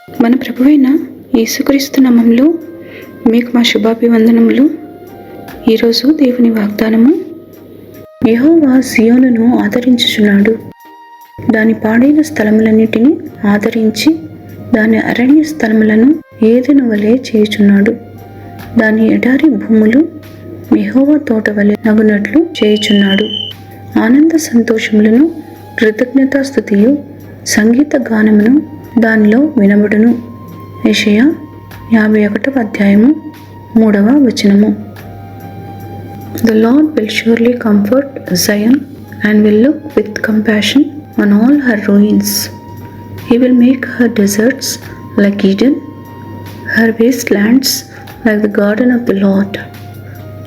మన ప్రభువైన యేసుక్రీస్తు నామములో మీకు మా శుభాభివందనములు. ఈరోజు దేవుని వాగ్దానము. యెహోవా సియోనును ఆదరించుచున్నాడు, దాని పాడైన స్థలములన్నిటిని ఆదరించి దాని అరణ్య స్థలములను ఏదెను వలె చేయుచున్నాడు. దాని ఎడారి భూములు యెహోవా తోట వలె నగునట్లు చేయుచున్నాడు. ఆనంద సంతోషములను, కృతజ్ఞతాస్తుతియు, సంగీత గానమును దానిలో వినబడును. యెషయా 51వ అధ్యాయము 3వ వచనము. The Lord will surely comfort Zion and will look with compassion on all her ruins. He will make her deserts like Eden, her wastelands like the garden of the Lord.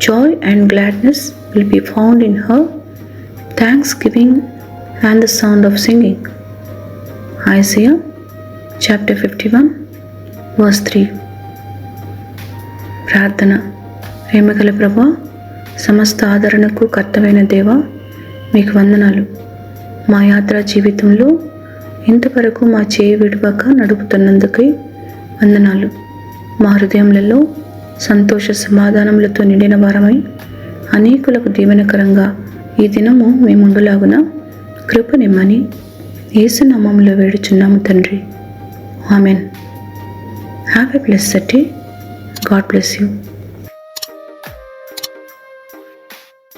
Joy and gladness will be found in her, thanksgiving and the sound of singing. Isaiah chapter 51 verse 3. ప్రార్థన. ప్రేమగల ప్రభువా, సమస్త ఆదరణకు కర్తవైన దేవా, మీకు వందనాలు. మా యాత్రా జీవితంలో ఇంతవరకు మా చేయి విడువక నడుపుతున్నందుకై వందనాలు. మా హృదయములలో సంతోష సమాధానములతో నిండిన వారమై అనేకులకు దీవెనకరంగా ఈ దినము మేముండులాగున కృప నిమ్మని యేసు నామములో వేడుచున్నాము తండ్రి. Amen. Have a blessed day. God bless you.